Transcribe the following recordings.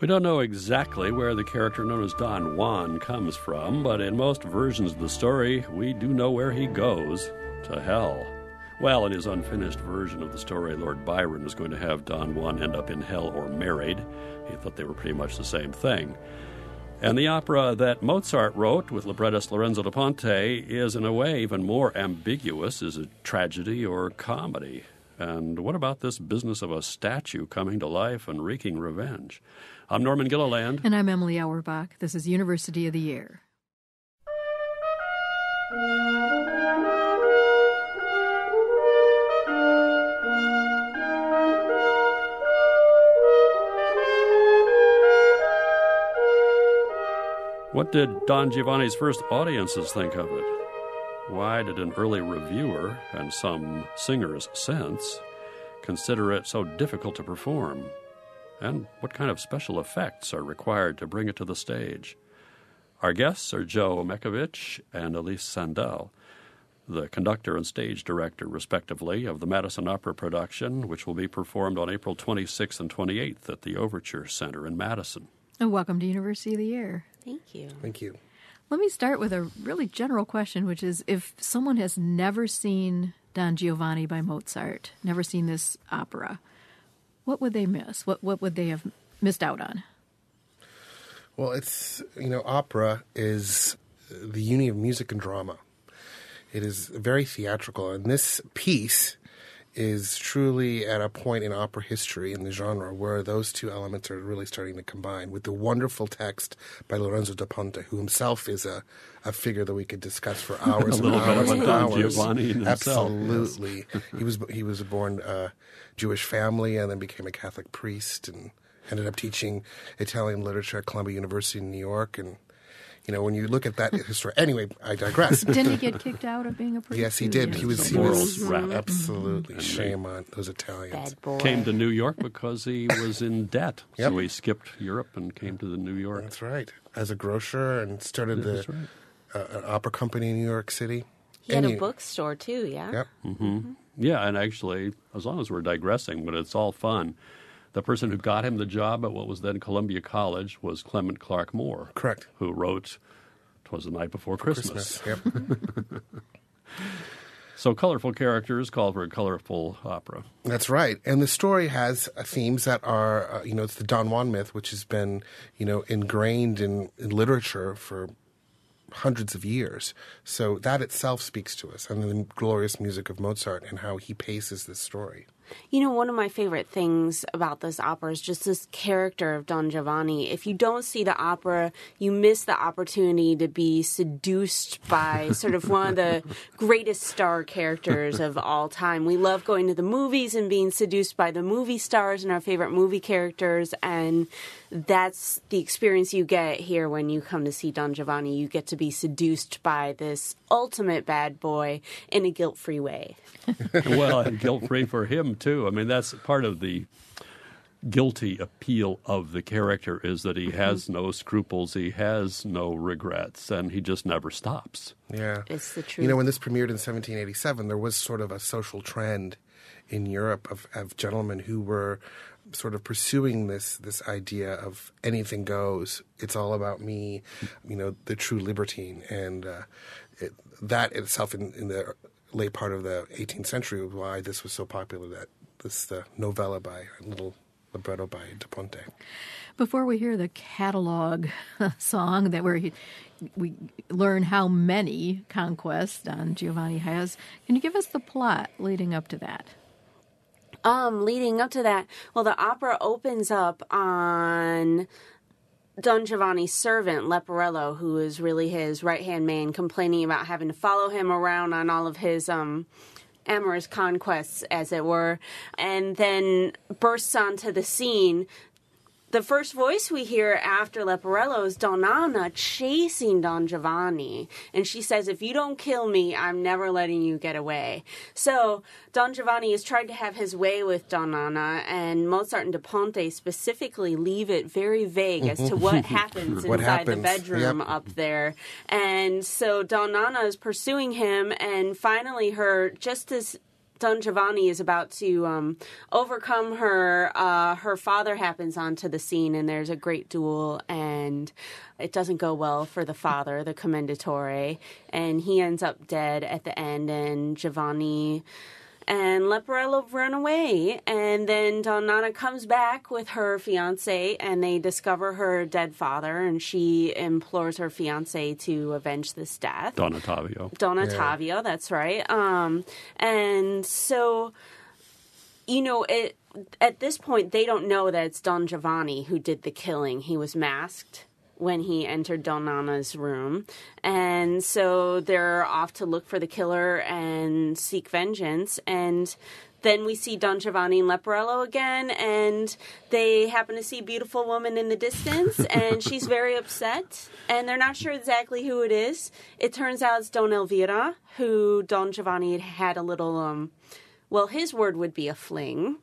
We don't know exactly where the character known as Don Juan comes from, but in most versions of the story, we do know where he goes, to hell. Well, in his unfinished version of the story, Lord Byron was going to have Don Juan end up in hell or married. He thought they were pretty much the same thing. And the opera that Mozart wrote with librettist Lorenzo da Ponte is, in a way, even more ambiguous. Is it tragedy or comedy? And what about this business of a statue coming to life and wreaking revenge? I'm Norman Gilliland. And I'm Emily Auerbach. This is University of the Year. What did Don Giovanni's first audiences think of it? Why did an early reviewer, and some singers since, consider it so difficult to perform? And what kind of special effects are required to bring it to the stage? Our guests are Joe Mechavich and Elise Sandell, the conductor and stage director, respectively, of the Madison Opera production, which will be performed on April 26th and 28th at the Overture Center in Madison. And welcome to University of the Year. Thank you. Thank you. Let me start with a really general question, which is, if someone has never seen Don Giovanni by Mozart, never seen this opera, what would they miss? What would they have missed out on? Well, it's, opera is the union of music and drama. It is very theatrical, and this piece is truly at a point in opera history in the genre where those two elements are really starting to combine, with the wonderful text by Lorenzo da Ponte, who himself is a figure that we could discuss for hours and hours and hours. Giovanni himself. Absolutely. Yes. He was born Jewish family and then became a Catholic priest and ended up teaching Italian literature at Columbia University in New York. And when you look at that history, anyway, I digress. Didn't he get kicked out of being a priest? Yes, he did. He was absolutely shame on those Italians. Bad boy. Came to New York because he was in debt. Yep. So he skipped Europe and came to New York. That's right. As a grocer, and started an opera company in New York City. He had a bookstore, too, yeah? Yep. Mm-hmm. Yeah, and actually, as long as we're digressing, but it's all fun, the person who got him the job at what was then Columbia College was Clement Clarke Moore. Correct. Who wrote "'Twas the Night Before Christmas." Yep. So colorful characters call for a colorful opera. That's right. And the story has themes that are, it's the Don Juan myth, which has been, ingrained in literature for hundreds of years. So that itself speaks to us, and the glorious music of Mozart and how he paces this story. One of my favorite things about this opera is just this character of Don Giovanni. If you don't see the opera, you miss the opportunity to be seduced by sort of one of the greatest star characters of all time. We love going to the movies and being seduced by the movie stars and our favorite movie characters, and that's the experience you get here when you come to see Don Giovanni. You get to be seduced by this ultimate bad boy in a guilt-free way. Well, and guilt-free for him, too. I mean, that's part of the guilty appeal of the character, is that he has no scruples, he has no regrets, and he just never stops. Yeah. It's the truth. When this premiered in 1787, there was sort of a social trend in Europe of gentlemen who were sort of pursuing this idea of anything goes. It's all about me, the true libertine. And that itself in the late part of the 18th century was why this was so popular, that the novella by a little libretto by Da Ponte. Before we hear the catalog song that we learn how many conquests Don Giovanni has, can you give us the plot leading up to that? Leading up to that, well, the opera opens up on Don Giovanni's servant, Leporello, who is really his right-hand man, complaining about having to follow him around on all of his amorous conquests, as it were, and then bursts onto the scene. The first voice we hear after Leporello is Donn'Anna chasing Don Giovanni. And she says, if you don't kill me, I'm never letting you get away. So Don Giovanni has tried to have his way with Donn'Anna, and Mozart and Da Ponte specifically leave it very vague as to what happens inside the bedroom up there. And so Donn'Anna is pursuing him, and finally just as Don Giovanni is about to overcome her. Her father happens onto the scene, and there's a great duel, and it doesn't go well for the father, the commendatore, and he ends up dead at the end, and Giovanni and Leporello run away, and then Donnana comes back with her fiancé, and they discover her dead father, and she implores her fiancé to avenge this death. Don Ottavio. Don Ottavio, that's right. And so, at this point, they don't know that it's Don Giovanni who did the killing. He was masked when he entered Donnana's room. And so they're off to look for the killer and seek vengeance. And then we see Don Giovanni and Leporello again, and they happen to see a beautiful woman in the distance, and she's very upset, and they're not sure exactly who it is. It turns out it's Don Elvira, who Don Giovanni had a little, his word would be a fling.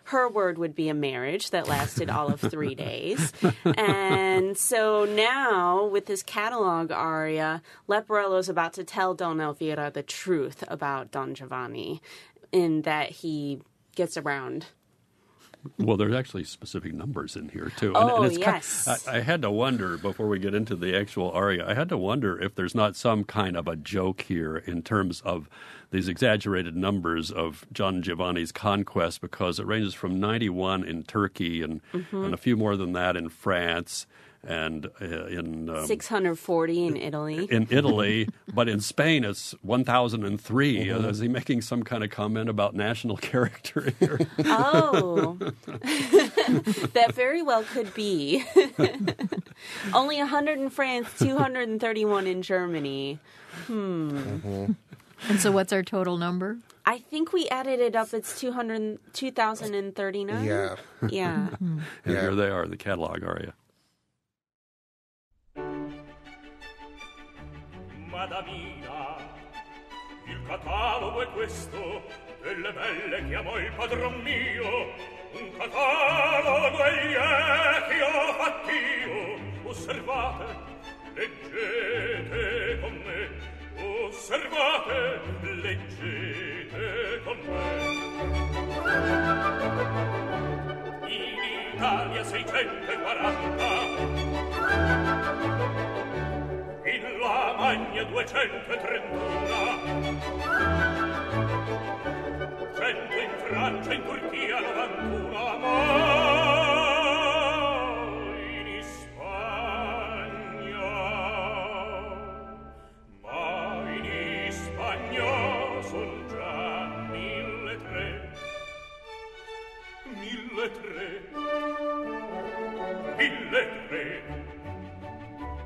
Her word would be a marriage that lasted all of 3 days. And so now, with this catalog aria, Leporello's about to tell Don Elvira the truth about Don Giovanni, in that he gets around. Well, there's actually specific numbers in here, too. Oh, and it's yes. I had to wonder, before we get into the actual aria, I had to wonder if there's not some kind of a joke here in terms of these exaggerated numbers of Don Giovanni's conquest, because it ranges from 91 in Turkey and a few more than that in France, and in 640 in Italy. In Italy, but in Spain it's 1,003. Is he making some kind of comment about national character here? Oh, that very well could be. Only 100 in France, 231 in Germany. And so what's our total number? I think we added it up. It's 2,039. Yeah. Yeah. And here they are, the catalog aria. Madamina, il catalogo è questo, delle belle che amò il padron mio, un catalogo egli è che ho fatt'io. Osservate, leggete con me, osservate, leggete con me. In Italia 640, in la Magna 231, 100 in Francia, in Turchia 91, ma in Spagna son già 1.300. 1.300.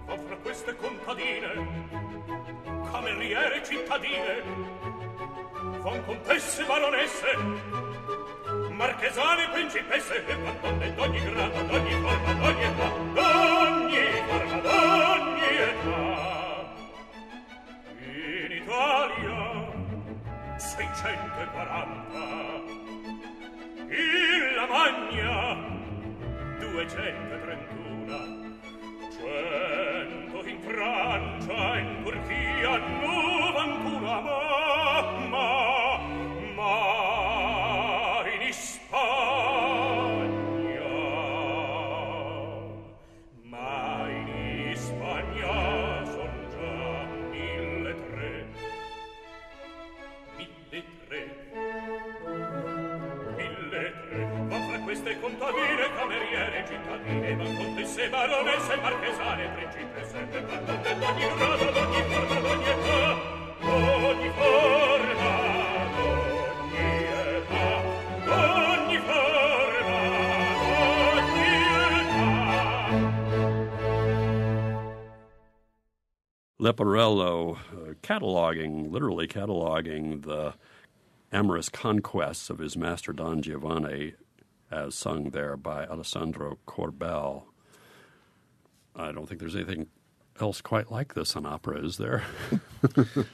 Ma fra queste contadine, cameriere cittadine, von contesse baronesse, marchesane principesse, e donne d'ogni grado, d'ogni forma, d'ogni età, d'ogni età. In Italia 640, in la Magna 231, 100 in Francia, in Turchia 91, ma in Spagna son già 1.300. 1.300. Ma fra queste contadine, cameriere, cittadine, ma contesse, baronesse, marchesane, principesse, e donne d'ogni grado, d'ogni forma, d'ogni età, d'ogni forma, d'ogni età, d'ogni forma, d'ogni età. Leporello literally cataloging the amorous conquests of his master Don Giovanni, as sung there by Alessandro Corbel. I don't think there's anything else quite like this in opera, is there?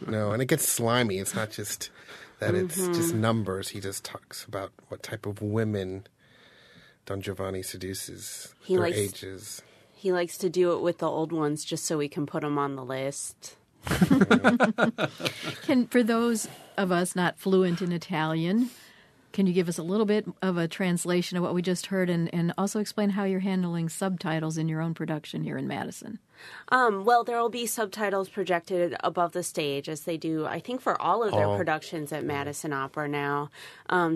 No, and it gets slimy. It's not just that it's just numbers. He just talks about what type of women Don Giovanni seduces, their ages. He likes to do it with the old ones just so we can put them on the list. For those of us not fluent in Italian, can you give us a little bit of a translation of what we just heard and also explain how you're handling subtitles in your own production here in Madison? Well, there will be subtitles projected above the stage, as they do, I think, for all of their productions at Madison Opera now.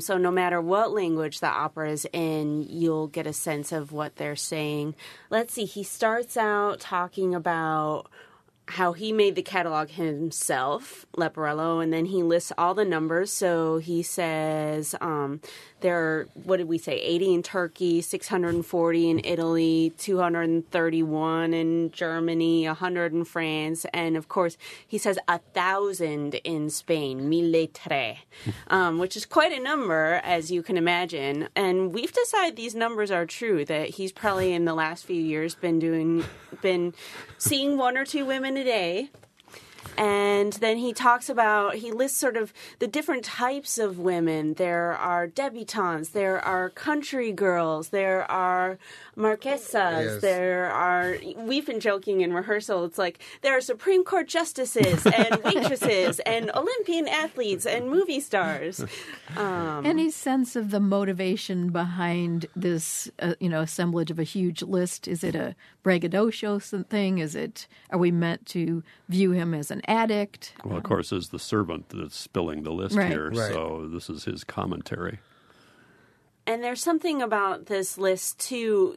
So no matter what language the opera is in, you'll get a sense of what they're saying. Let's see, he starts out talking about how he made the catalog himself, Leporello, and then he lists all the numbers. So he says there are, what did we say, 80 in Turkey, 640 in Italy, 231 in Germany, 100 in France, and of course he says 1,000 in Spain, 1,003, which is quite a number, as you can imagine. And we've decided these numbers are true, that he's probably in the last few years been seeing one or two women a day. And then he lists sort of the different types of women. There are debutantes, there are country girls, there are marquesas, we've been joking in rehearsal, it's like, there are Supreme Court justices and waitresses and Olympian athletes and movie stars. Any sense of the motivation behind this, assemblage of a huge list? Is it a braggadocio thing? Are we meant to view him as an addict? Well, of course, is the servant that's spilling the list here, so this is his commentary. And there's something about this list, too.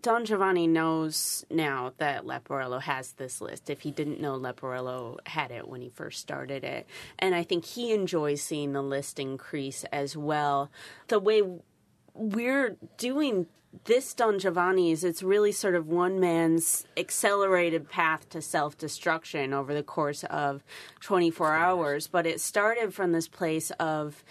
Don Giovanni knows now that Leporello has this list. If he didn't know, Leporello had it when he first started it. And I think he enjoys seeing the list increase as well. The way we're doing this Don Giovanni is it's really sort of one man's accelerated path to self-destruction over the course of 24 hours. But it started from this place of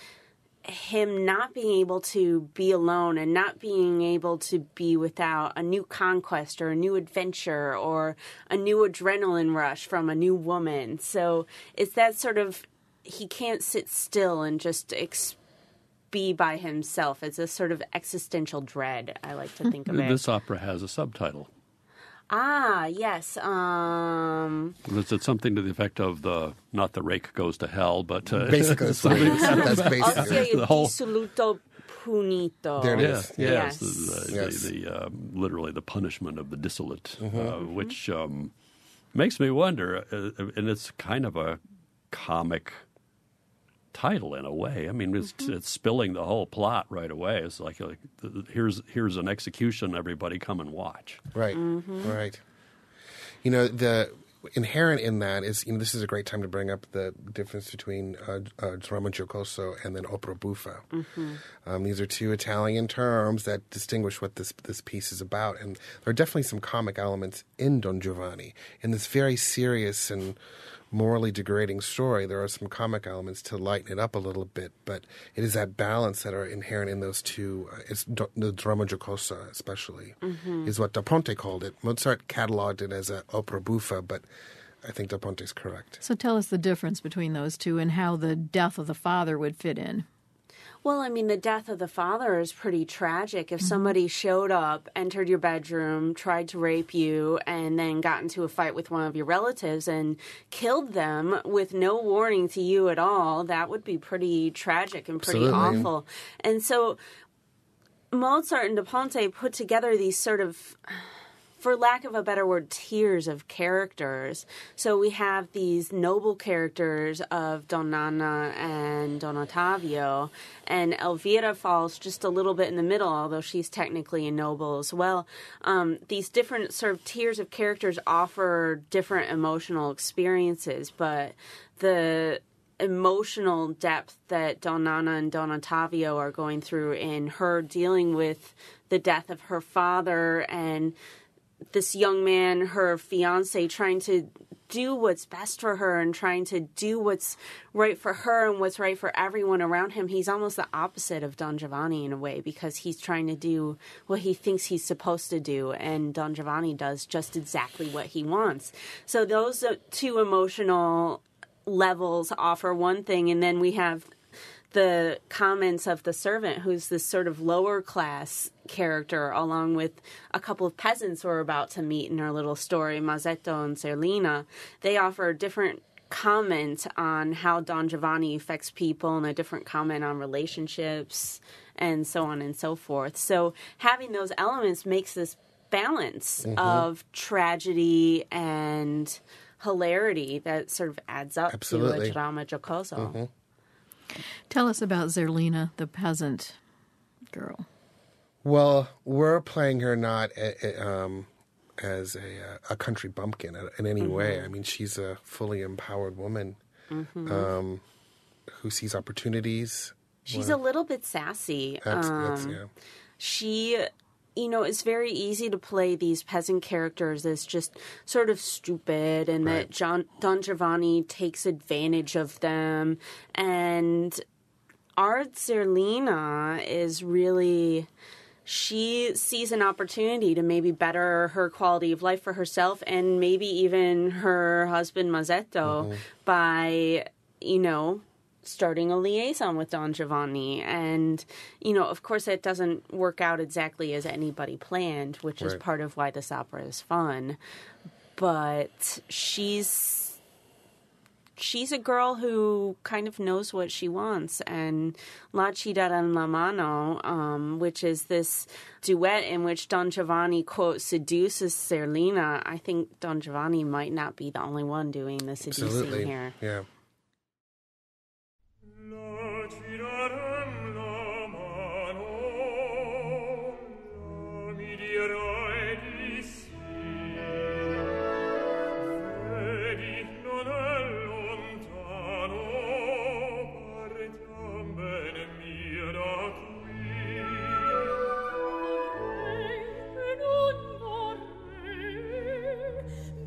him not being able to be alone and not being able to be without a new conquest or a new adventure or a new adrenaline rush from a new woman. So it's that sort of, he can't sit still and just be by himself. It's a sort of existential dread, I like to think of it. This opera has a subtitle. Ah, yes. Is it something to the effect of not the rake goes to hell, but basically that's basically the whole dissoluto punito. There it is. Yes. Literally the punishment of the dissolute, which makes me wonder, and it's kind of a comic title in a way. I mean, it's spilling the whole plot right away. It's like here's an execution. Everybody come and watch. Right, right. The inherent in that is, this is a great time to bring up the difference between dramma giocoso and then opera buffa. These are two Italian terms that distinguish what this piece is about, and there are definitely some comic elements in Don Giovanni. In this very serious and morally degrading story, there are some comic elements to lighten it up a little bit, but it is that balance that are inherent in those two. It's the dramma giocosa, especially, is what Da Ponte called it. Mozart cataloged it as an opera buffa, but I think Da Ponte's correct. So tell us the difference between those two and how the death of the father would fit in. Well, I mean, the death of the father is pretty tragic. If somebody showed up, entered your bedroom, tried to rape you, and then got into a fight with one of your relatives and killed them with no warning to you at all, that would be pretty tragic and pretty awful. And so Mozart and Da Ponte put together these sort of, for lack of a better word, tiers of characters. So we have these noble characters of Donn'Anna and Don Ottavio, and Elvira falls just a little bit in the middle, although she's technically a noble as well. These different sort of tiers of characters offer different emotional experiences, but the emotional depth that Donn'Anna and Don Ottavio are going through in her dealing with the death of her father and this young man, her fiance, trying to do what's best for her and trying to do what's right for her and what's right for everyone around him. He's almost the opposite of Don Giovanni in a way, because he's trying to do what he thinks he's supposed to do, and Don Giovanni does just exactly what he wants. So those two emotional levels offer one thing, and then we have the comments of the servant, who's this sort of lower class character, along with a couple of peasants we're about to meet in our little story, Mazzetto and Zerlina. They offer different comment on how Don Giovanni affects people and a different comment on relationships and so on and so forth. So having those elements makes this balance of tragedy and hilarity that sort of adds up to a drama giocoso. Tell us about Zerlina, the peasant girl. Well, we're playing her not as a country bumpkin in any way. I mean, she's a fully empowered woman who sees opportunities. She's a little bit sassy. She, it's very easy to play these peasant characters as just sort of stupid and that Don Giovanni takes advantage of them. And our Zerlina is really... She sees an opportunity to maybe better her quality of life for herself and maybe even her husband Mazzetto by, starting a liaison with Don Giovanni. And, of course, it doesn't work out exactly as anybody planned, which is part of why this opera is fun. But she's a girl who kind of knows what she wants. And La Ci daran la mano, which is this duet in which Don Giovanni, quote, seduces Zerlina. I think Don Giovanni might not be the only one doing the seducing here. Yeah. La ci daran la mano, la mi dirai di sì. Vedi, non è lontano, partiam bene mia da qui. Non vorrei,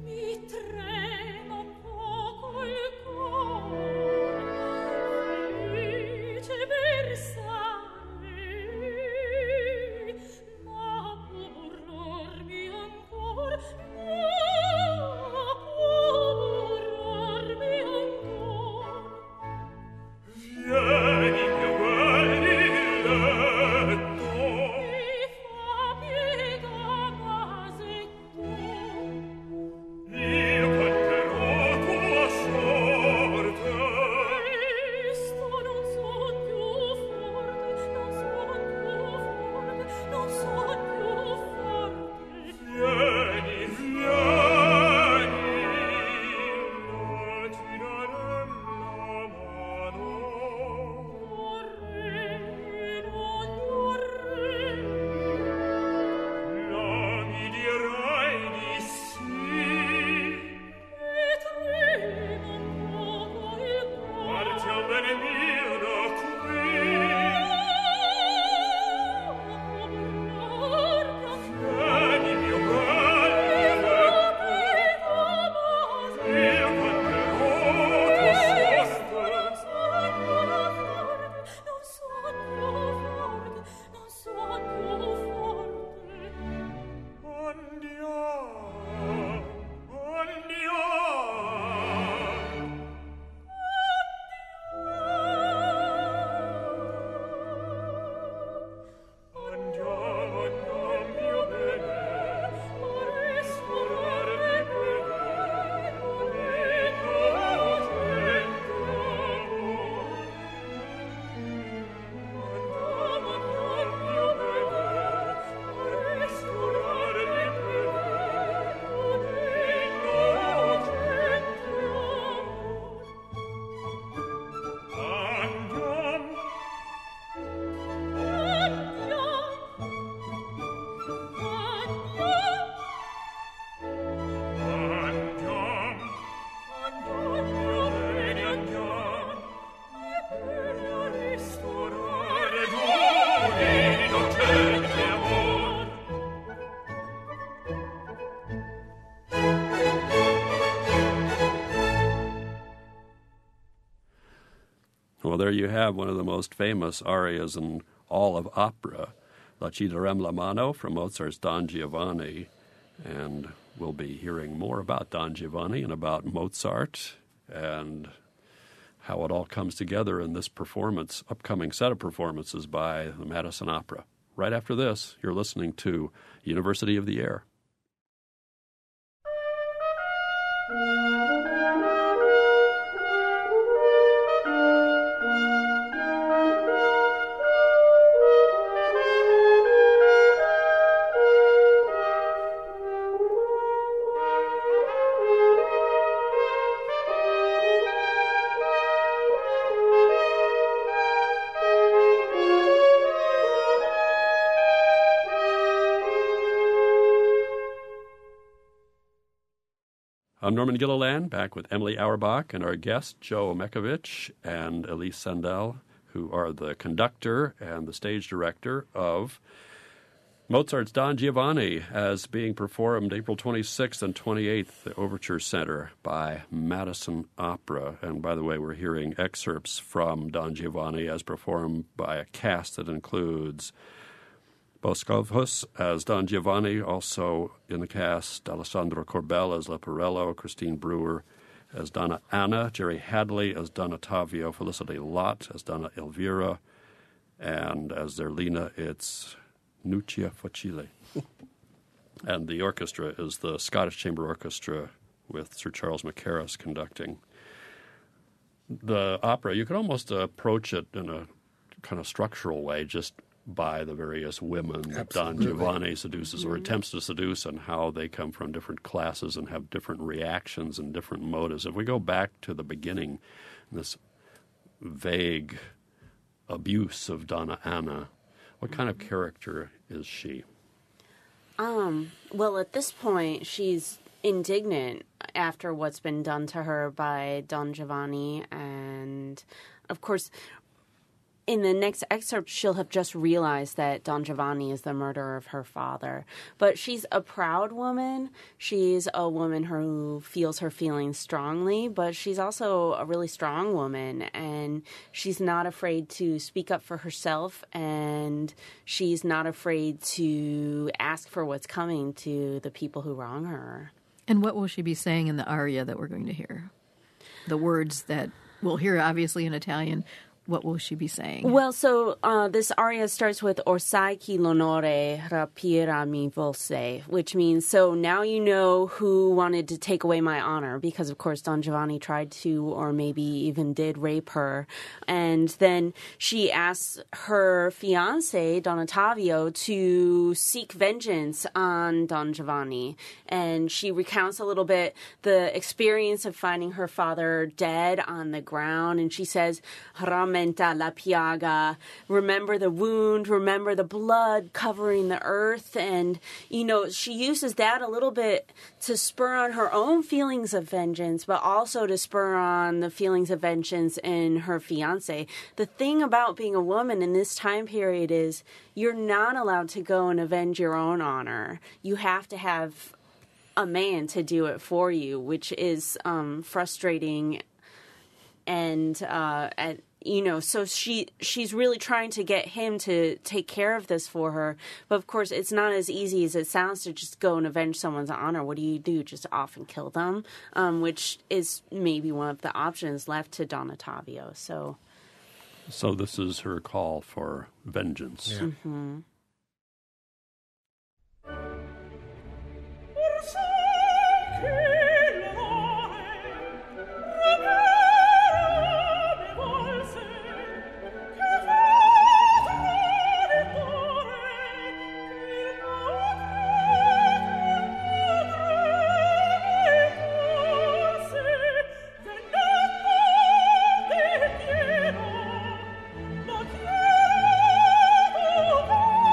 mi trema un poco il cuore. Felice versare, ma curarmi ancor, Vieni più guardi il letto, mi fa pietà Mazzetto, io canterò tua sorte. Presto non son più forte, non son più forte. Vieni, la ci daran la mano. Vorrei, non vorrei, la mi dirai di sì. E trema un poco il cuore. Partiam bene mio da qui. Vieni mio bel letto, io canterò tua sorte. Non son più forte. Andiam, andiam. Andiamo, andiamo mio bene, a restaurare il bene, innocente amor. Andiamo, andiamo mio bene, a restaurare il bene, innocente amor. Andiamo. Well, there you have one of the most famous arias in all of opera, La Ci daran la mano from Mozart's Don Giovanni. And we'll be hearing more about Don Giovanni and about Mozart and how it all comes together in this upcoming set of performances by the Madison Opera. Right after this, you're listening to University of the Air. I'm Norman Gilliland, back with Emily Auerbach and our guest, Joe Mechavich and Elise Sandell, who are the conductor and the stage director of Mozart's Don Giovanni, as being performed April 26th and 28th at the Overture Center by Madison Opera. And by the way, we're hearing excerpts from Don Giovanni as performed by a cast that includes Boscovhus as Don Giovanni, also in the cast Alessandro Corbel as Leporello, Christine Brewer as Donna Anna, Jerry Hadley as Donna Ottavio, Felicity Lott as Donna Elvira, and as their Lena, it's Nuccia Facile. And the orchestra is the Scottish Chamber Orchestra with Sir Charles Mackerras conducting. The opera, you could almost approach it in a kind of structural way, just by the various women that Don Giovanni seduces or attempts to seduce, and how they come from different classes and have different reactions and different motives. If we go back to the beginning, this vague abuse of Donna Anna, what kind of character is she? Well, at this point, she's indignant after what's been done to her by Don Giovanni. And, of course, in the next excerpt, she'll have just realized that Don Giovanni is the murderer of her father. But she's a proud woman. She's a woman who feels her feelings strongly, but she's also a really strong woman, and she's not afraid to speak up for herself, and she's not afraid to ask for what's coming to the people who wrong her. And what will she be saying in the aria that we're going to hear? The words that we'll hear, obviously, in Italian. What will she be saying? Well, so this aria starts with Orsai chi l'onore rapira mi volse, which means, so now you know who wanted to take away my honor, because, of course, Don Giovanni tried to, or maybe even did, rape her. And then she asks her fiancé, Don Ottavio, to seek vengeance on Don Giovanni. And she recounts a little bit the experience of finding her father dead on the ground. And she says, Ramenta la piaga, remember the wound, remember the blood covering the earth. And, you know, she uses that a little bit to spur on her own feelings of vengeance, but also to spur on the feelings of vengeance in her fiancé. The thing about being a woman in this time period is you're not allowed to go and avenge your own honor. You have to have a man to do it for you, which is frustrating. And you know, so she's really trying to get him to take care of this for her. But, of course, it's not as easy as it sounds to just go and avenge someone's honor. What do? Just off and kill them, which is maybe one of the options left to Don Ottavio. So this is her call for vengeance. Yeah. Mm-hmm. Oh,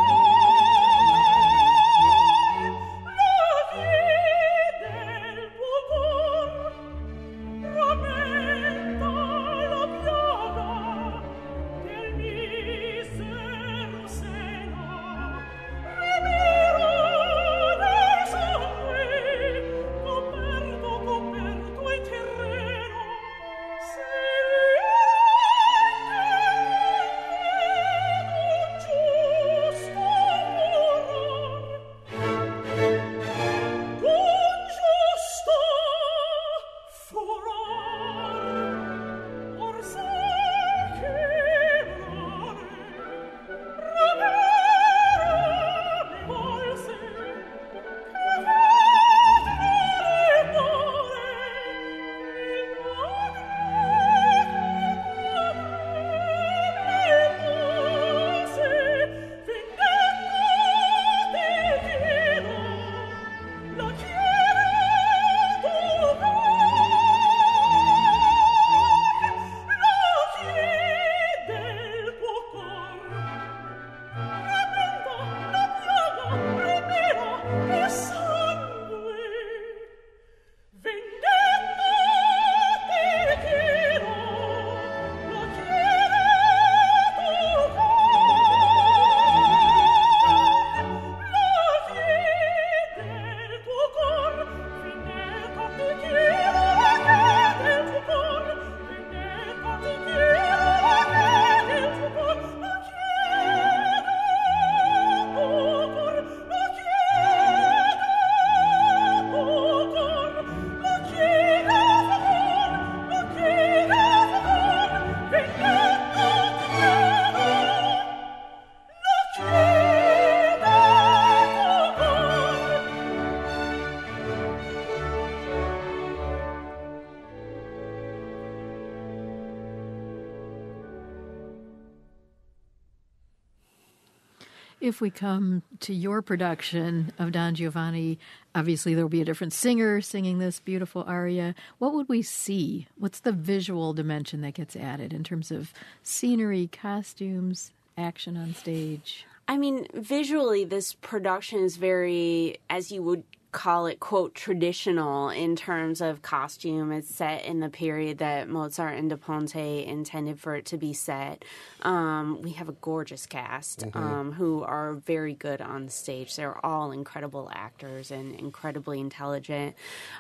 If we come to your production of Don Giovanni, obviously there will be a different singer singing this beautiful aria. What would we see? What's the visual dimension that gets added in terms of scenery, costumes, action on stage? I mean, visually, this production is very, as you would call it, quote, traditional in terms of costume. It's set in the period that Mozart and Da Ponte intended for it to be set. We have a gorgeous cast who are very good on stage. They're all incredible actors and incredibly intelligent.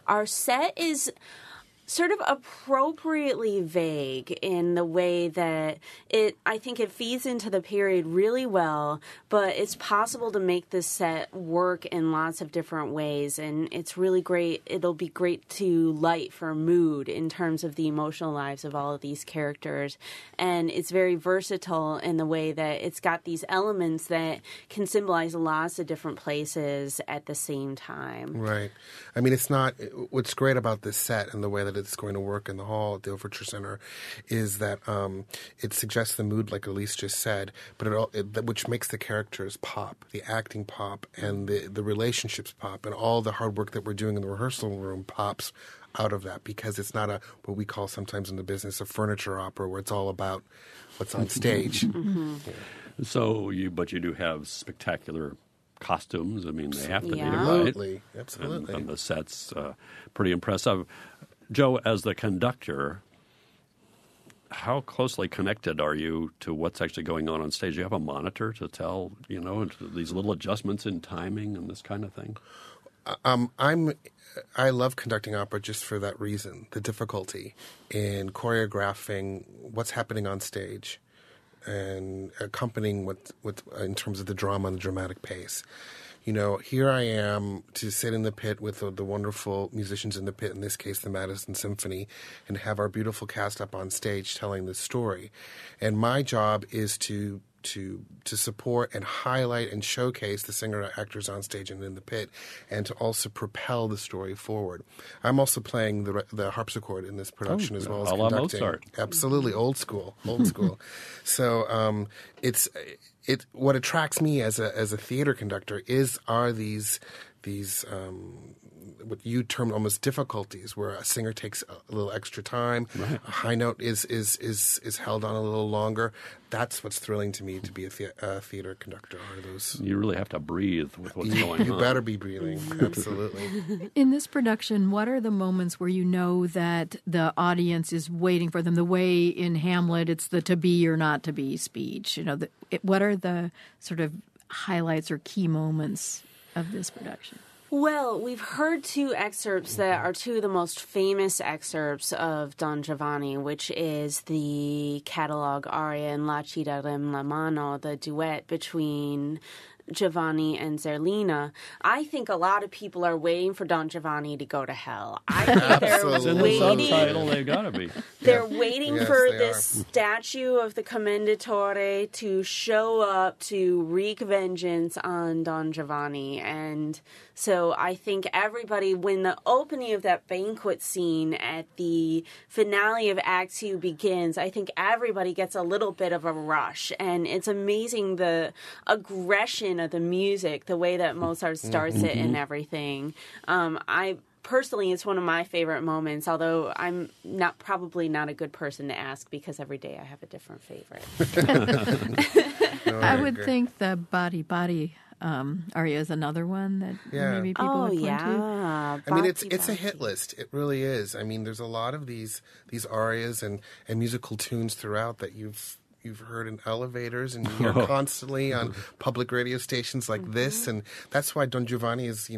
Our set is sort of appropriately vague in the way that I think it feeds into the period really well, but it's possible to make this set work in lots of different ways, and it's really great. It'll be great to light for mood in terms of the emotional lives of all of these characters, and it's very versatile in the way that it's got these elements that can symbolize lots of different places at the same time. Right. I mean, it's not, what's great about this set and the way that it's going to work in the hall at the Overture Center is that it suggests the mood, like Elise just said, but which makes the characters pop, the acting pop, and the relationships pop, and all the hard work that we're doing in the rehearsal room pops out of that, because it's not what we call sometimes in the business a furniture opera where it's all about what's on stage. So, but you do have spectacular costumes. I mean, they have to be, right? Absolutely. Absolutely. And the set's pretty impressive. Joe, as the conductor, how closely connected are you to what's actually going on stage? Do you have a monitor to tell, these little adjustments in timing and this kind of thing? I love conducting opera just for that reason, the difficulty in choreographing what's happening on stage and accompanying what in terms of the drama and the dramatic pace. Here I am to sit in the pit with the wonderful musicians in the pit, in this case the Madison Symphony, and have our beautiful cast up on stage telling this story. And my job is to support and highlight and showcase the singer actors on stage and in the pit, and to also propel the story forward. I'm also playing the harpsichord in this production as well as conducting. Mozart. Absolutely, old school. So what attracts me as a theater conductor are these what you term almost difficulties, where a singer takes a little extra time, right. A high note is held on a little longer. That's what's thrilling to me to be a theater conductor. Are those you really have to breathe with what's going on. You better be breathing, absolutely. In this production, what are the moments where you know that the audience is waiting for them? The way in Hamlet, it's the to be or not to be speech. What are the sort of highlights or key moments of this production? Well, we've heard two excerpts that are two of the most famous excerpts of Don Giovanni, which is the catalog aria in La ci darem la mano, the duet between Giovanni and Zerlina. I think a lot of people are waiting for Don Giovanni to go to hell. I think they're waiting. The subtitle, they've got to be. They're waiting for this statue of the Commendatore to show up to wreak vengeance on Don Giovanni. And so I think everybody, when the opening of that banquet scene at the finale of Act 2 begins, I think everybody gets a little bit of a rush. And it's amazing the aggression of the music, the way that Mozart starts it and everything. Personally, it's one of my favorite moments, although I'm probably not a good person to ask because every day I have a different favorite. I would think the Body aria is another one that maybe people would point to. I mean, it's a hit list. It really is. I mean, there's a lot of these arias and musical tunes throughout that you've heard in elevators and you hear constantly on public radio stations like this, and that's why Don Giovanni is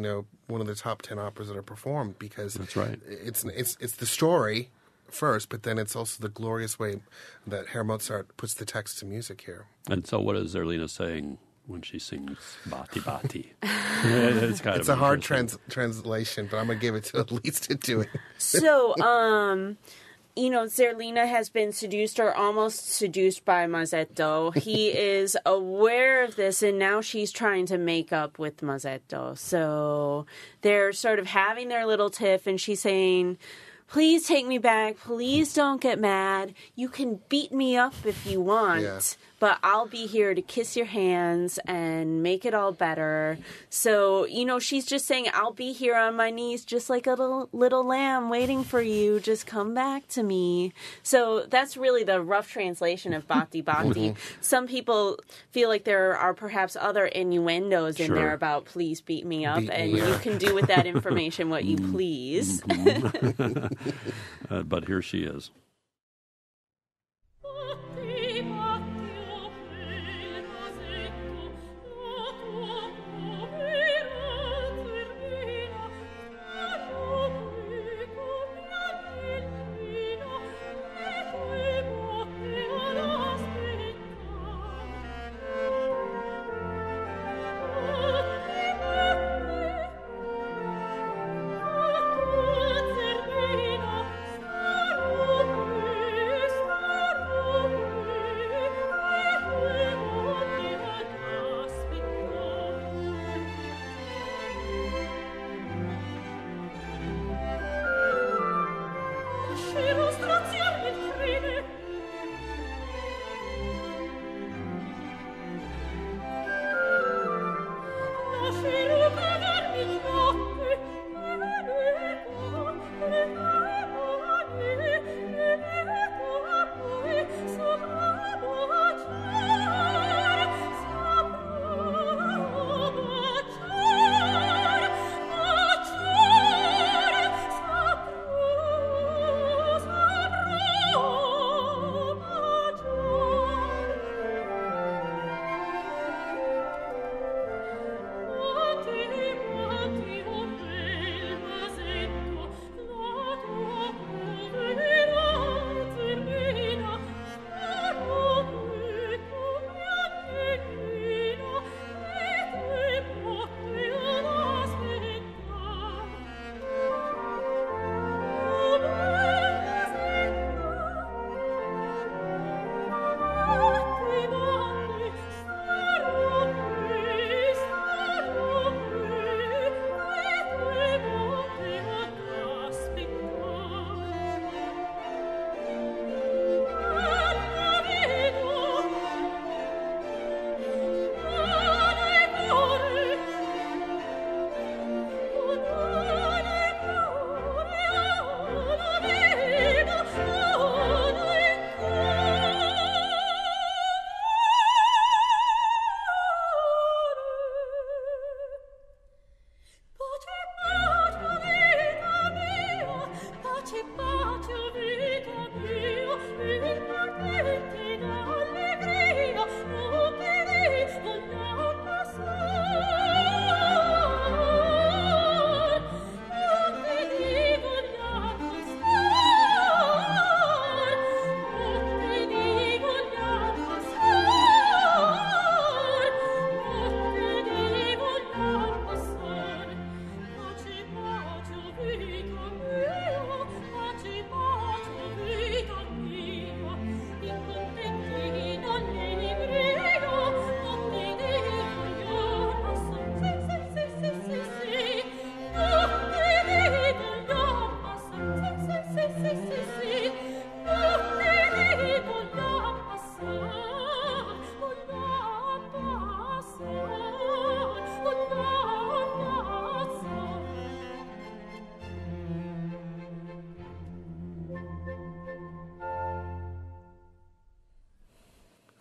one of the top 10 operas that are performed, because that's right. It's the story first, but then it's also the glorious way that Herr Mozart puts the text to music here. And so, what is Zerlina saying when she sings Bati Bati? It's a hard translation, but I'm going to give it to Elise to do it. So, Zerlina has been seduced or almost seduced by Mazzetto. He is aware of this, and now she's trying to make up with Mazzetto. So they're sort of having their little tiff, and she's saying, please take me back. Please don't get mad. You can beat me up if you want. but I'll be here to kiss your hands and make it all better. So, she's just saying, I'll be here on my knees just like a little lamb waiting for you. Just come back to me. So that's really the rough translation of Bhakti Bhakti. Some people feel like there are perhaps other innuendos in there about please beat me up, you can do with that information what you please. But here she is.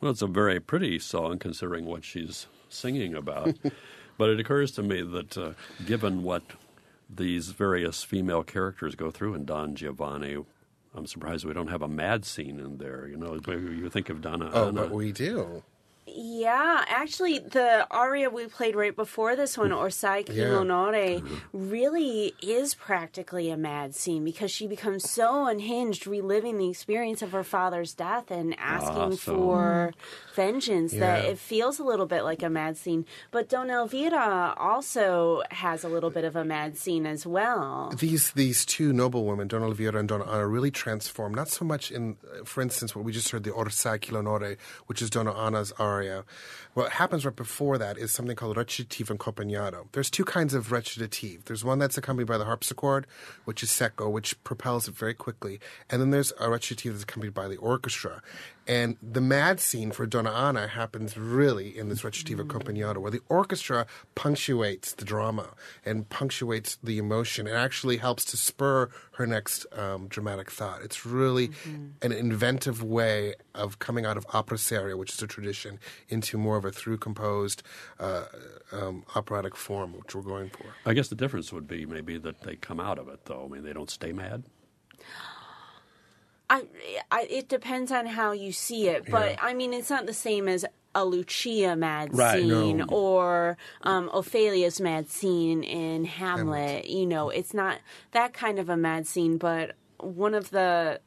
Well, it's a very pretty song considering what she's singing about. But it occurs to me that given what these various female characters go through in Don Giovanni, I'm surprised we don't have a mad scene in there. You think of Donna Anna. Oh, but we do. Yeah, actually, the aria we played right before this one, Orsai chi l'onore, really is practically a mad scene because she becomes so unhinged, reliving the experience of her father's death and asking for vengeance that it feels a little bit like a mad scene. But Donna Elvira also has a little bit of a mad scene as well. These two noblewomen, Donna Elvira and Donna Anna, really transform, not so much in, for instance, what we just heard, the Orsai chi l'onore, which is Donna Anna's aria. What happens right before that is something called recitative accompagnato. There's two kinds of recitative. There's one that's accompanied by the harpsichord, which is secco, which propels it very quickly. And then there's a recitative that's accompanied by the orchestra. And the mad scene for Donna Anna happens really in this recitativa accompagnata, where the orchestra punctuates the drama and punctuates the emotion and actually helps to spur her next dramatic thought. It's really an inventive way of coming out of opera seria, which is a tradition, into more of a through-composed operatic form, which we're going for. I guess the difference would be maybe that they come out of it, though. I mean, they don't stay mad. It depends on how you see it, but I mean, it's not the same as a Lucia mad Right, scene no. or Ophelia's mad scene in Hamlet. You know, it's not that kind of a mad scene, but one of the,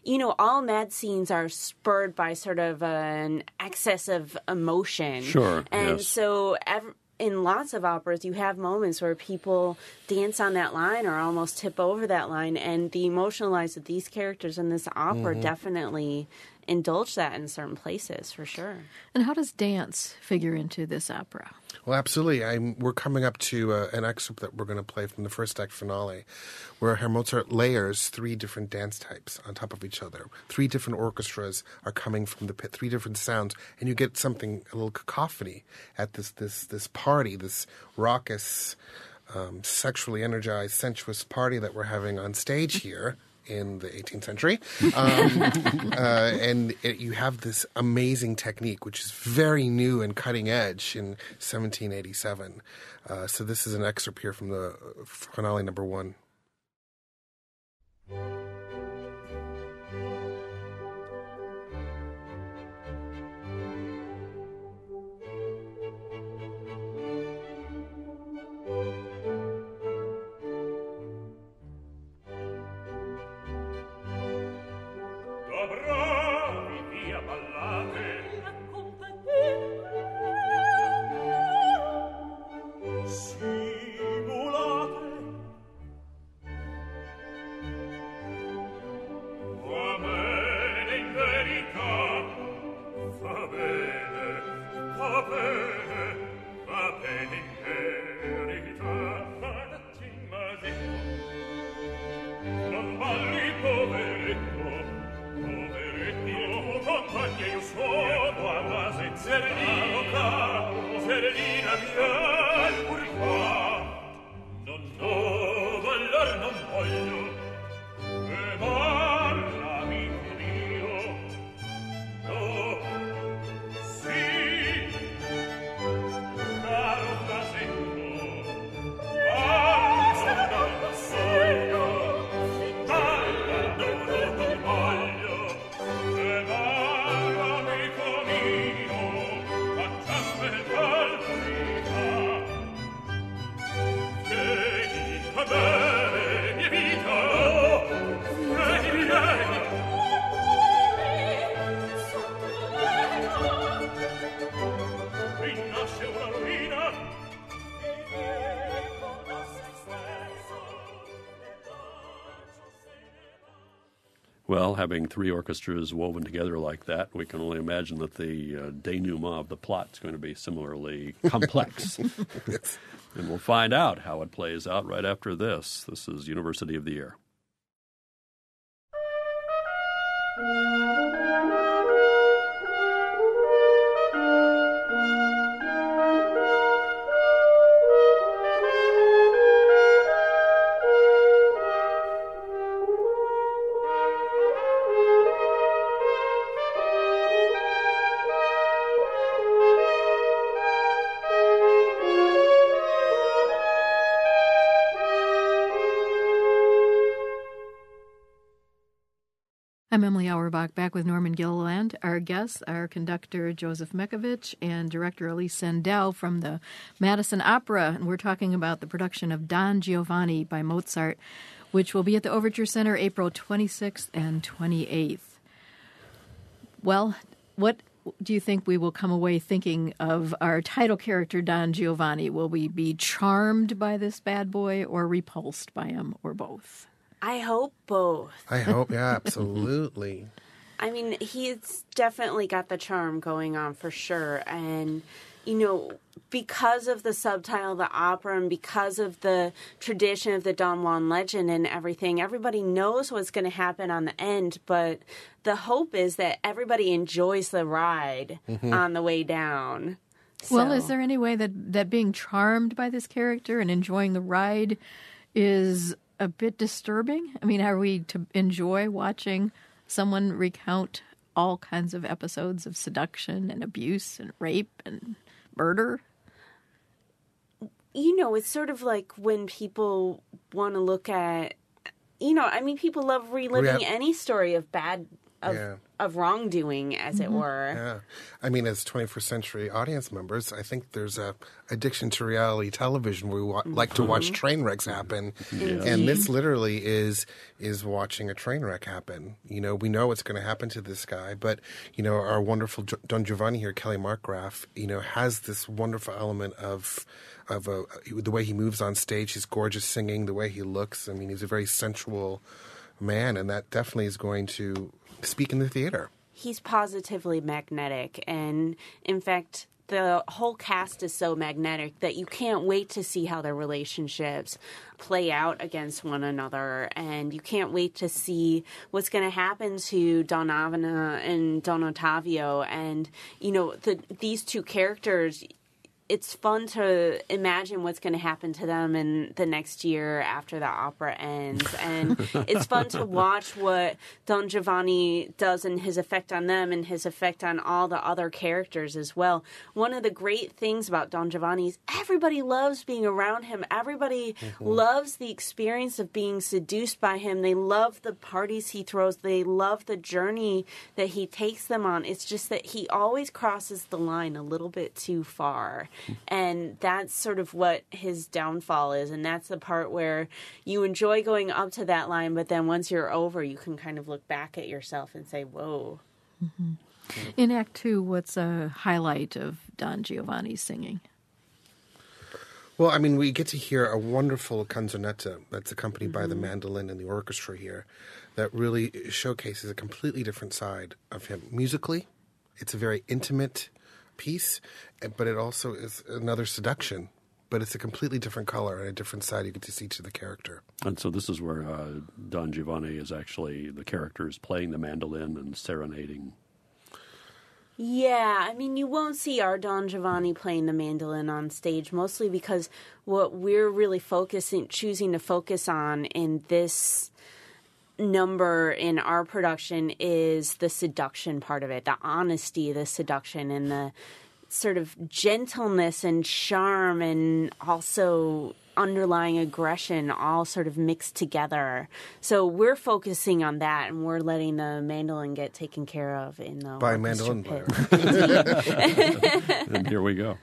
you know, all mad scenes are spurred by sort of an excess of emotion. Sure, And yes. so in lots of operas, you have moments where people dance on that line or almost tip over that line, and the emotional lives of these characters in this opera definitely indulge that in certain places, for sure. And how does dance figure into this opera? Well, absolutely. We're coming up to an excerpt that we're going to play from the first act finale, where Herr Mozart layers 3 different dance types on top of each other. 3 different orchestras are coming from the pit, 3 different sounds, and you get something, a little cacophony at this party, this raucous, sexually energized, sensuous party that we're having on stage here in the 18th century. And you have this amazing technique, which is very new and cutting edge in 1787. So this is an excerpt here from the finale number 1. Bravi via ballate, simulate, va bene in verità, va bene, va bene, va bene in verità, non balli poveretto, compagnia io sono a base zerlina, zerlina mia, purtà, non ballar non voglio, e balla amico mio, no, sì, caro casetto, balla non voglio, balla non voglio, e balla amico mio, facciamo il palpita, vieni a bere mia vita, vieni, vieni, qui nasce una rovina, Well, having 3 orchestras woven together like that, we can only imagine that the denouement of the plot is going to be similarly complex. And we'll find out how it plays out right after this. This is University of the Year. I'm Emily Auerbach, back with Norman Gilliland. Our guests are conductor Joseph Mechavich and director Elise Sandell from the Madison Opera, and we're talking about the production of Don Giovanni by Mozart, which will be at the Overture Center April 26th and 28th. Well, what do you think we will come away thinking of our title character, Don Giovanni? Will we be charmed by this bad boy or repulsed by him, or both? I hope both. I hope, yeah, absolutely. I mean, he's definitely got the charm going on for sure. And, you know, because of the subtitle of the opera and because of the tradition of the Don Juan legend and everything, everybody knows what's going to happen on the end. But the hope is that everybody enjoys the ride on the way down. Well, is there any way that being charmed by this character and enjoying the ride is a bit disturbing? I mean, are we to enjoy watching someone recount all kinds of episodes of seduction and abuse and rape and murder? You know, it's sort of like when people want to look at, you know, I mean, people love reliving any story of of wrongdoing, as it were. Yeah. I mean, as 21st century audience members, I think there's a addiction to reality television where we like to watch train wrecks happen. And this literally is watching a train wreck happen. You know, we know what's going to happen to this guy, but, you know, our wonderful Don Giovanni here, Kelly Markgraf, you know, has this wonderful element of the way he moves on stage, his gorgeous singing, the way he looks. I mean, he's a very sensual man, and that definitely is going to speak in the theater. He's positively magnetic, and in fact, the whole cast is so magnetic that you can't wait to see how their relationships play out against one another, and you can't wait to see what's going to happen to Don Avena and Don Ottavio, and, you know, these two characters. It's fun to imagine what's going to happen to them in the next year after the opera ends. And it's fun to watch what Don Giovanni does and his effect on them and his effect on all the other characters as well. One of the great things about Don Giovanni is everybody loves being around him. Everybody loves the experience of being seduced by him. They love the parties he throws. They love the journey that he takes them on. It's just that he always crosses the line a little bit too far. And that's sort of what his downfall is. And that's the part where you enjoy going up to that line, but then once you're over, you can kind of look back at yourself and say, whoa. In Act 2, what's a highlight of Don Giovanni's singing? Well, I mean, we get to hear a wonderful canzonetta that's accompanied by the mandolin and the orchestra here that really showcases a completely different side of him. Musically, it's a very intimate piece, but it also is another seduction, but it's a completely different color and a different side you get to see to the character. And so this is where Don Giovanni is actually, the character is playing the mandolin and serenading. Yeah, I mean, you won't see our Don Giovanni playing the mandolin on stage, mostly because what we're really choosing to focus on in this number in our production is the seduction part of it, the honesty, the seduction, and the sort of gentleness and charm and also underlying aggression all sort of mixed together. So we're focusing on that, and we're letting the mandolin get taken care of in the by a mandolin player. And here we go.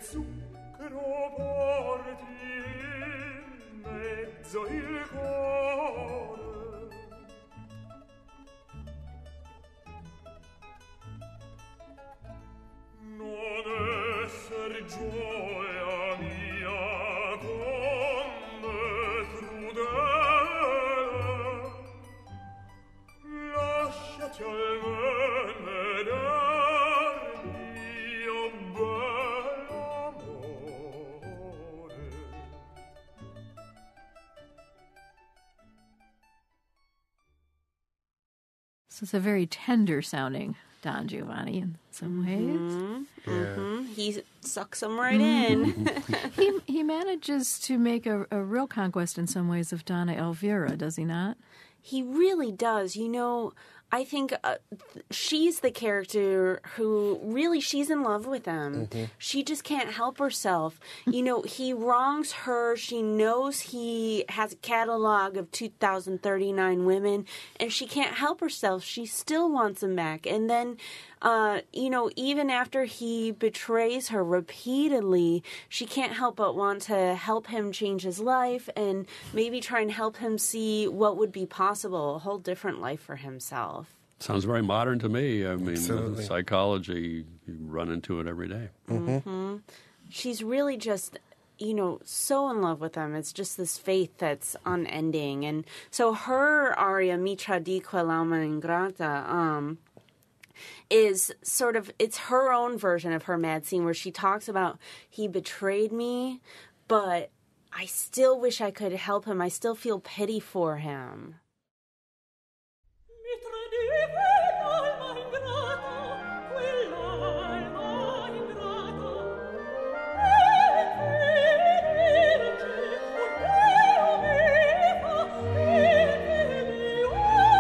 Zucchero porti in mezzo il cuore. Non esser gioia mia come crudele, lasciati almen vedermi So it's a very tender sounding Don Giovanni in some ways. Mm-hmm. He sucks them right in. He manages to make a real conquest in some ways of Donna Elvira, does he not? He really does. You know, I think she's the character who really, she's in love with him. She just can't help herself. You know, he wrongs her. She knows he has a catalog of 2,039 women, and she can't help herself. She still wants him back. And then, you know, even after he betrays her repeatedly, she can't help but want to help him change his life and maybe try and help him see what would be possible, a whole different life for himself. Sounds very modern to me. I mean, Absolutely. Psychology, you run into it every day. She's really just, you know, so in love with him. It's just this faith that's unending. And so her aria, Mi tradique l'alma ingrata, is sort of, it's her own version of her mad scene where she talks about, he betrayed me, but I still wish I could help him. I still feel pity for him. Mi tradique l'alma ingrata, quell'alma ingrata, e felice un Dio mi fa, e felice un Dio mi fa, e felice un Dio mi fa.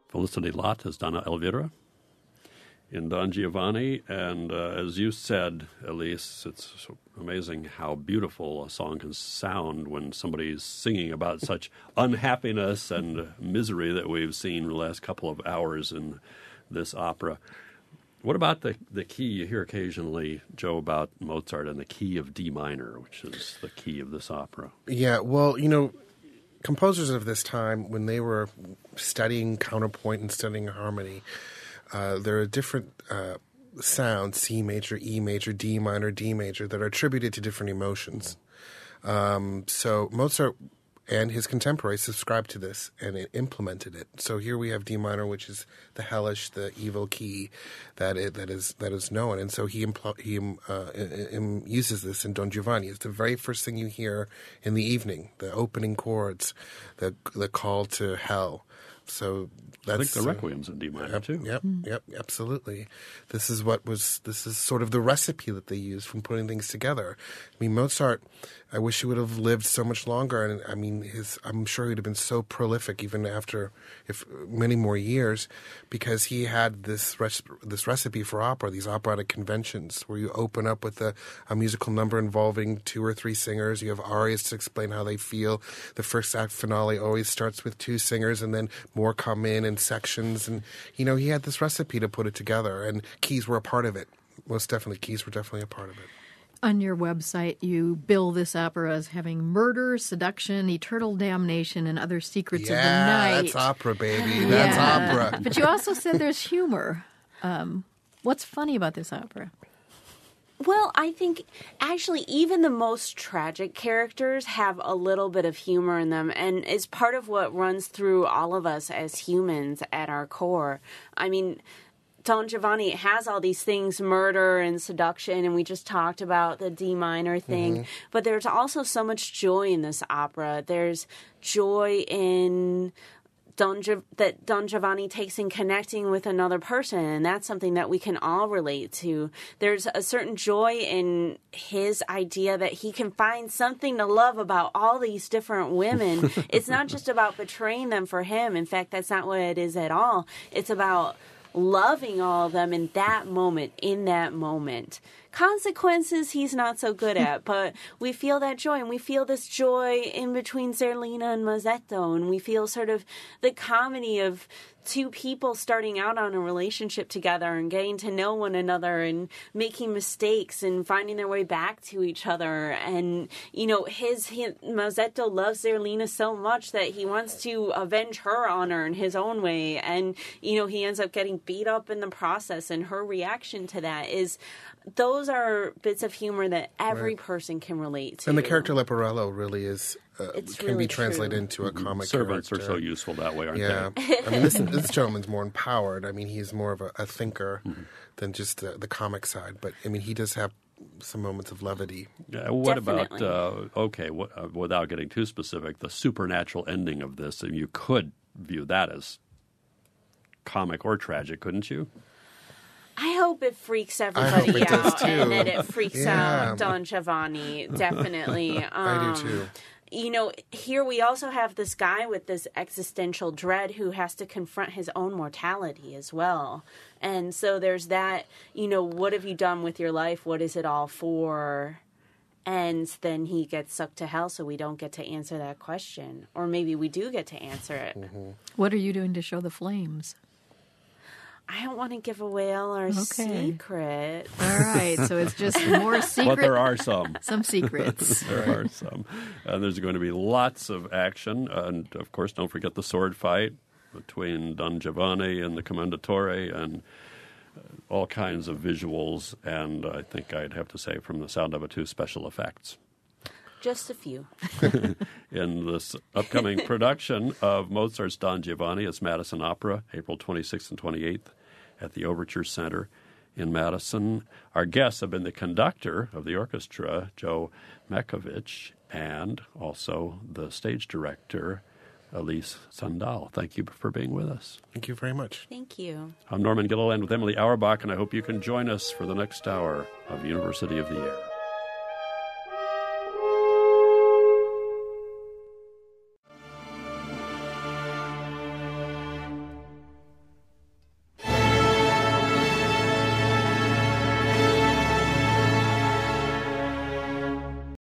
Felicity Lott as Donna Elvira in Don Giovanni. And as you said, Elise, it's so amazing how beautiful a song can sound when somebody's singing about such unhappiness and misery that we've seen the last couple of hours in this opera. What about the key? You hear occasionally, Joe, about Mozart and the key of D minor, which is the key of this opera. Yeah, well, you know, composers of this time, when they were studying counterpoint and studying harmony, there are different sounds, C major, E major, D minor, D major, that are attributed to different emotions. So Mozart and his contemporaries subscribed to this and implemented it. So here we have D minor, which is the hellish, the evil key that is known. And so he uses this in Don Giovanni. It's the very first thing you hear in the evening, the opening chords, the call to hell. So that's, I think the Requiem's in D minor, too. Yep, absolutely. This is sort of the recipe that they use from putting things together. I mean, Mozart, I wish he would have lived so much longer. And I mean, I'm sure he'd have been so prolific even after many more years, because he had this recipe for opera, these operatic conventions where you open up with a musical number involving 2 or 3 singers. You have arias to explain how they feel. The first act finale always starts with 2 singers, and then more come in sections. And, you know, he had this recipe to put it together, and keys were a part of it. Most definitely, keys were definitely a part of it. On your website, you bill this opera as having murder, seduction, eternal damnation, and other secrets of the night. That's opera, baby. That's opera. But you also said there's humor. What's funny about this opera? Well, I think actually even the most tragic characters have a little bit of humor in them, and it's part of what runs through all of us as humans at our core. I mean, Don Giovanni has all these things, murder and seduction, and we just talked about the D minor thing, but there's also so much joy in this opera. There's joy in that Don Giovanni takes in connecting with another person, and that's something that we can all relate to. There's a certain joy in his idea that he can find something to love about all these different women. It's not just about betraying them for him. In fact, that's not what it is at all. It's about loving all of them in that moment. Consequences he's not so good at, but we feel that joy, and we feel this joy in between Zerlina and Mazzetto, and we feel sort of the comedy of two people starting out on a relationship together and getting to know one another and making mistakes and finding their way back to each other. And, you know, Mazzetto loves Zerlina so much that he wants to avenge her honor in his own way. And, you know, he ends up getting beat up in the process, and her reaction to that is, those are bits of humor that every person can relate to. And the character Leporello really is can really be translated true. into a comic Servants character. are so useful that way, aren't Yeah. they? I mean, this gentleman's more empowered. I mean, he's more of a thinker than just the comic side. But, I mean, he does have some moments of levity. Yeah, what Definitely. about, without getting too specific, the supernatural ending of this? And you could view that as comic or tragic, couldn't you? I hope it freaks hope everybody it does out, too. and that it freaks Yeah. out Don Giovanni, definitely. I do too. You know, here we also have this guy with this existential dread who has to confront his own mortality as well. And so there's that, you know, what have you done with your life? What is it all for? And then he gets sucked to hell, so we don't get to answer that question. Or maybe we do get to answer it. What are you doing to show the flames? I don't want to give away all our secrets. All right, so it's just more secret. But there are some. Some secrets. There are some. There's going to be lots of action. And, of course, don't forget the sword fight between Don Giovanni and the Commendatore, and all kinds of visuals. And I think I'd have to say, from the sound of it, too, special effects. Just a few. In this upcoming production of Mozart's Don Giovanni, it's Madison Opera, April 26th and 28th at the Overture Center in Madison. Our guests have been the conductor of the orchestra, Joe Mechavich, and also the stage director, Elise Sandell. Thank you for being with us. Thank you very much. Thank you. I'm Norman Gilliland with Emily Auerbach, and I hope you can join us for the next hour of University of the Air.